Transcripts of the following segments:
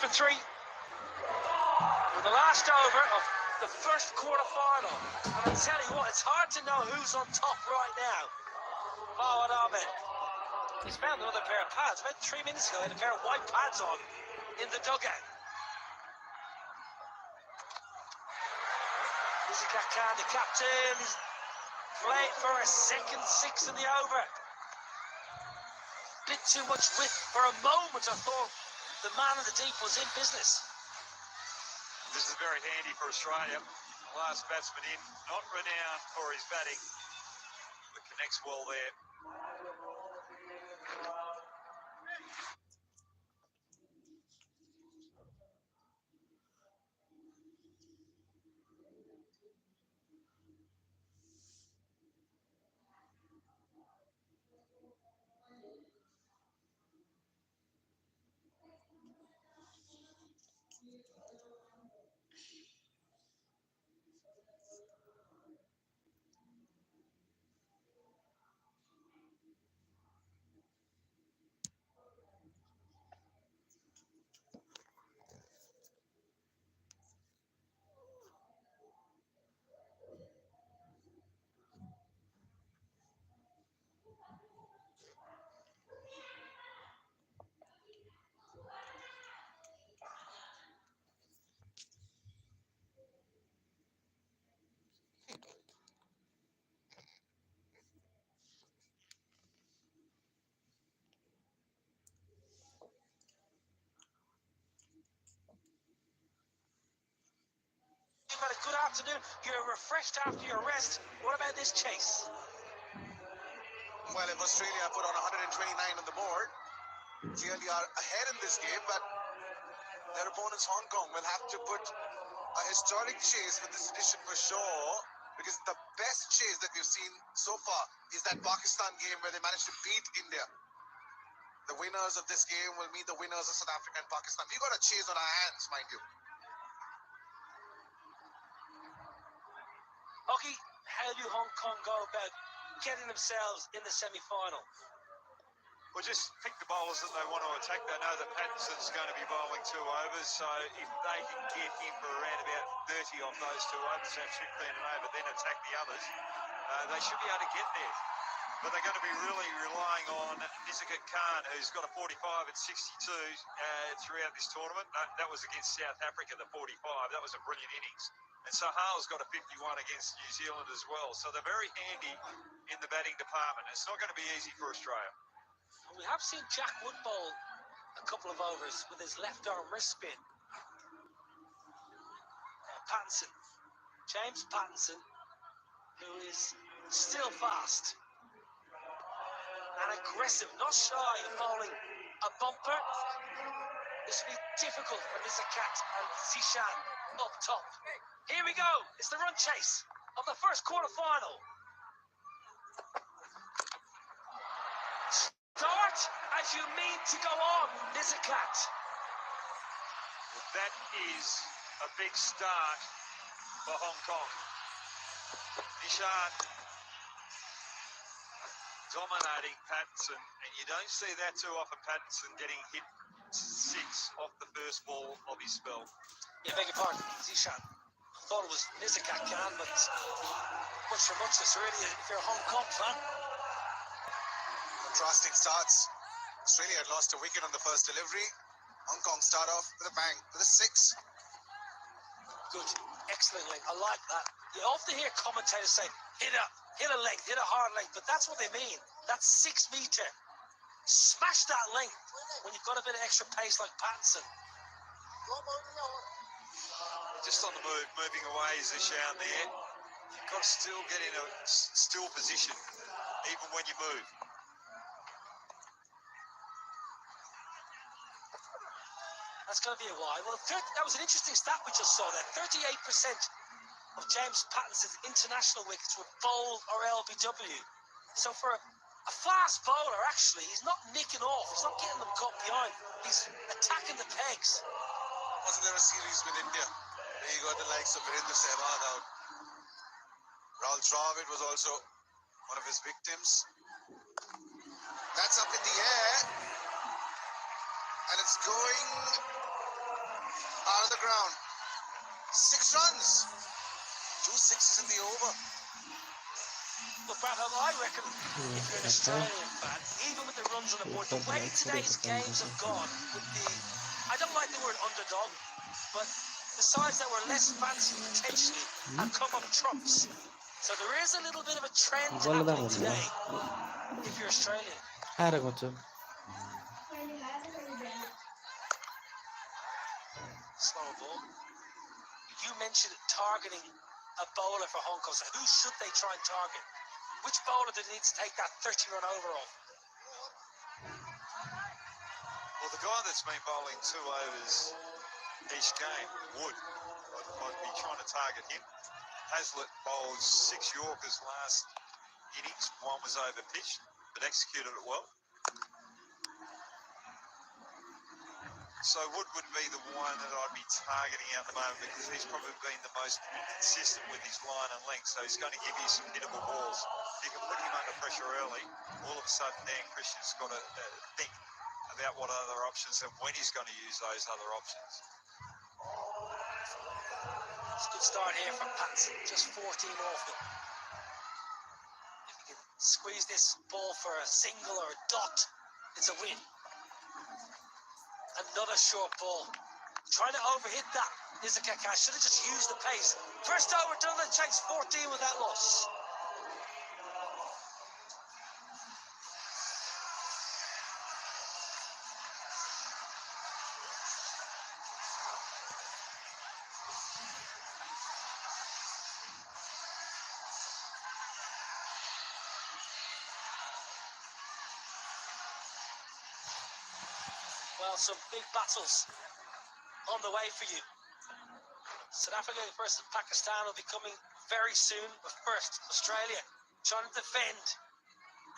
for 3 for the last over of the first quarter-final. And I tell you what, it's hard to know who's on top right now. Fawad Ahmed. He's found another pair of pads. About 3 minutes ago, he had a pair of white pads on in the dugout. Musica Khan, the captain, is playing for a second 6 in the over. Bit too much width. For a moment, I thought the man in the deep was in business. This is very handy for Australia. Last batsman in, not renowned for his batting, but connects well there. You've had a good afternoon. You're refreshed after your rest. What about this chase? Well, if Australia put on 129 on the board, clearly are ahead in this game, but their opponents, Hong Kong, will have to put a historic chase for this edition for sure, because the best chase that we've seen so far is that Pakistan game where they managed to beat India. The winners of this game will meet the winners of South Africa and Pakistan. We've got a chase on our hands, mind you. Hockey, how do Hong Kong go about getting themselves in the semi-final? Well, just pick the bowlers that they want to attack. They know that Pattinson's going to be bowling 2 overs, so if they can get him for around about 30 off those 2 overs, that should clean it over, then attack the others. They should be able to get there. But they're going to be really relying on Musica Khan, who's got a 45 at 62 throughout this tournament. That was against South Africa, the 45. That was a brilliant innings. And Sahal's got a 51 against New Zealand as well. So they're very handy in the batting department. It's not going to be easy for Australia. We have seen Jack Wood bowl a couple of overs with his left arm wrist spin. Pattinson, James Pattinson, who is still fast and aggressive, not shy of bowling a bumper. This will be difficult for Nizakat and Zishan up top. Here we go. It's the run chase of the first quarter-final. Start as you mean to go on, Nizakat. That is a big start for Hong Kong. Nishan dominating Pattinson, and you don't see that too often. Pattinson getting hit 6 off the first ball of his spell. Yeah, beg your pardon, Zishan. I thought it was Nizakat Khan, but much for muchness, really, if you're a Hong Kong fan. Contrasting starts. Australia had lost a wicket on the first delivery. Hong Kong start off with a bang, with a 6. Good, excellent length. I like that. You often hear commentators say, hit a length, hit a hard length, but that's what they mean. That's 6 metre. Smash that length when you've got a bit of extra pace like Pattinson. Just on the move, moving away is Zishan there. You've got to still get in a still position, even when you move. That's going to be a while. Well, that was an interesting stat we just saw there. 38% of James Pattinson's international wickets were bowled or LBW. So for a fast bowler, actually, he's not nicking off. He's not getting them caught behind. He's attacking the pegs. Wasn't there a series with India where you got the likes of Virendra Sehwag out? Rahul Dravid was also one of his victims. That's up in the air. And it's going out of the ground. 6 runs. 2 sixes in the over. Well, Brad, I reckon if you're an Australian fan, even with the runs on the board, the way today's games have gone, with the, I don't like the word underdog, but the sides that were less fancy potentially have come up trumps. So there is a little bit of a trend happening today if you're Australian. Slow ball. You mentioned targeting a bowler for Hong Kong. So who should they try and target? Which bowler do they need to take that 30-run over off? Well, the guy that's been bowling 2 overs each game, Wood, I'd be trying to target him. Hazlitt bowled 6 Yorkers last innings. 1 was over pitch, but executed it well. So Wood would be the one that I'd be targeting at the moment because he's probably been the most consistent with his line and length. So he's going to give you some hittable balls. If you can put him under pressure early, all of a sudden Dan Christian's got to think about what other options and when he's going to use those other options. It's a good start here from Patson, just 14 off them. If he can squeeze this ball for a single or a dot, it's a win. Another short ball. Trying to overhit that. Izakaka should have just used the pace. First over, Dunlop checks 14 with that loss. Well, some big battles on the way for you. South Africa versus Pakistan will be coming very soon, but first, Australia trying to defend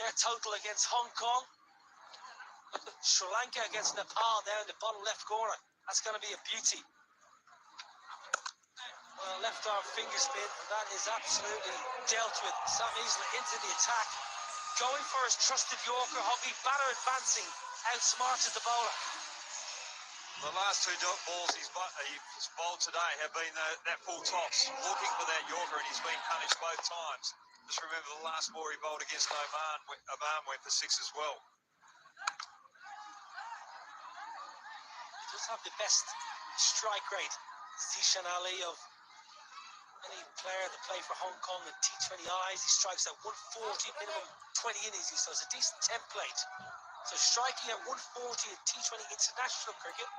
their total against Hong Kong. Sri Lanka against Nepal there in the bottom left corner. That's going to be a beauty. Well, left arm finger spin, that is absolutely dealt with. Sam Easler into the attack, going for his trusted Yorker. Hoggy batter advancing, outsmarted the bowler. The last 2 balls he's bowled today have been that full toss, looking for that Yorker, and he's been punished both times. Just remember the last ball he bowled against Oman went for 6 as well. He does have the best strike rate, Zishan Ali, of any player that played for Hong Kong in T20Is. He strikes at 140, minimum 20 innings, so it's a decent template. So striking at 140 in T20 international cricket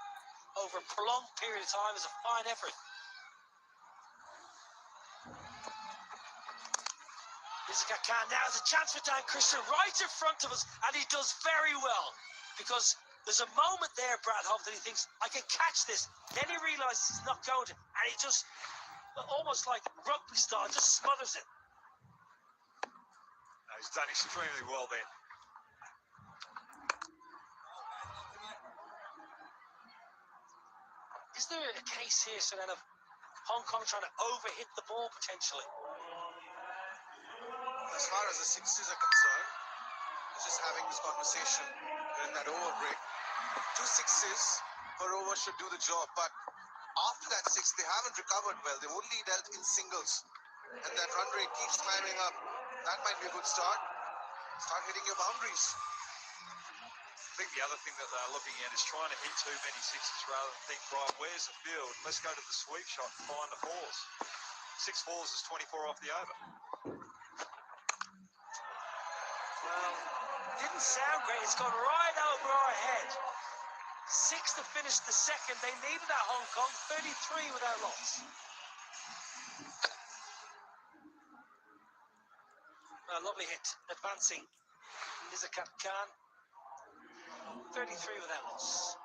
over a prolonged period of time is a fine effort. Izakaka now has a chance for Dan Christian right in front of us, and he does very well, because there's a moment there, Brad Hobb, that he thinks, I can catch this. Then he realises he's not going to, and he just, almost like rugby style, just smothers it. He's done extremely well there. Is there a case here, so then, of Hong Kong trying to overhit the ball potentially? As far as the sixes are concerned, just having this conversation in that over break, 2 sixes per over should do the job, but after that 6, they haven't recovered well. They've only dealt in singles, and that run rate keeps climbing up. That might be a good start. Start hitting your boundaries. I think the other thing that they're looking at is trying to hit too many 6s rather than think, right, where's the field? Let's go to the sweep shot and find the 4s. 6 4s is 24 off the over. Well, didn't sound great. It's gone right over our head. 6 to finish the second. They needed that Hong Kong. 33 without loss. Lovely hit. Advancing. Izakaka Khan. 33 without loss.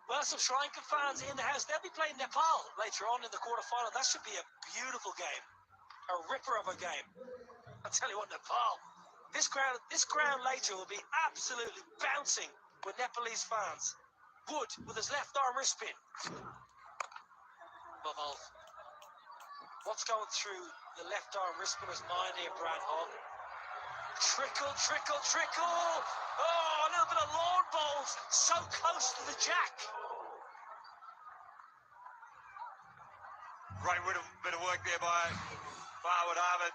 Well, some Sri Lanka fans in the house. They'll be playing Nepal later on in the quarterfinal. That should be a beautiful game. A ripper of a game. I'll tell you what, Nepal, This ground later will be absolutely bouncing with Nepalese fans. Wood with his left arm wrist spin. Well, what's going through the left arm wrist spinner's mind here, Brad Hogg? Trickle, trickle, trickle. Oh, a little bit of lawn bowls. So close to the jack. Great bit of work there by Barwood Harvard.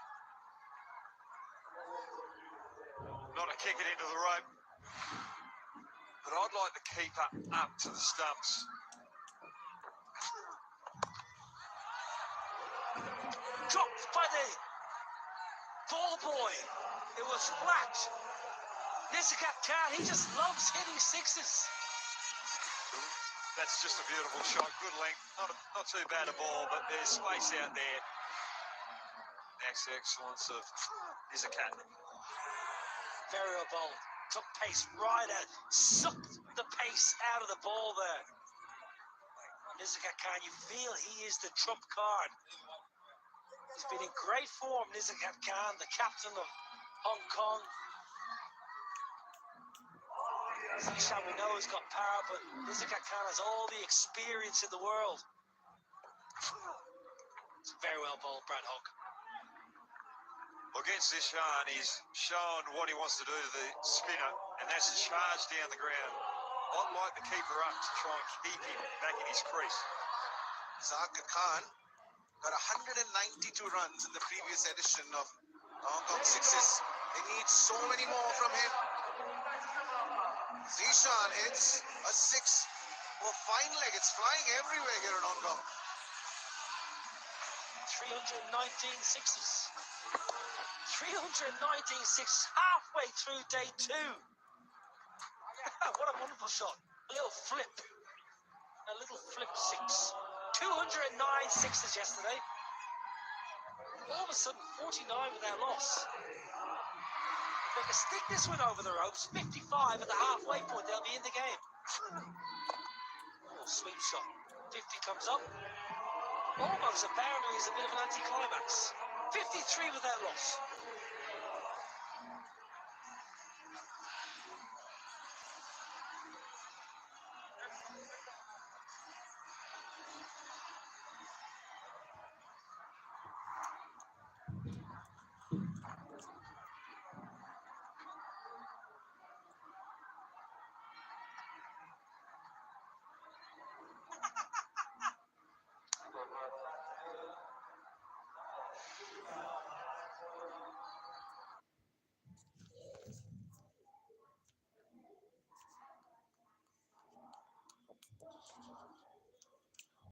Not to kick it into the rope. But I'd like the keeper up to the stumps. Dropped by the ball boy. It was flat. Nizakat Khan, he just loves hitting sixes. That's just a beautiful shot. Good length. Not too bad a ball, but there's space out there. Next excellence of Nizakat. Very well bowled. Took pace right out. Sucked the pace out of the ball there. Nizakat Khan, you feel he is the trump card. He's been in great form, Nizakat Khan, the captain of Hong Kong. Zishan, we know he's got power, but Nizakat Khan has all the experience in the world. It's very well bowled, Brad Hogg. Well, against Zishan, he's shown what he wants to do to the spinner, and that's charge down the ground. I'd like the keeper up to try and keep him back in his crease. Zakat Khan got 192 runs in the previous edition of Hong Kong Sixes. They need so many more from him. Zishan hits a six. Well, fine leg. It's flying everywhere here in Hong Kong. 319 sixes. 319 sixes halfway through day two. What a wonderful shot. A little flip. A little flip six. 209 sixes yesterday. All of a sudden, 49 without loss. If they can stick this one over the ropes, 55 at the halfway point, they'll be in the game. Oh, sweep shot. 50 comes up. Almost apparently is a bit of an anticlimax. 53 without loss.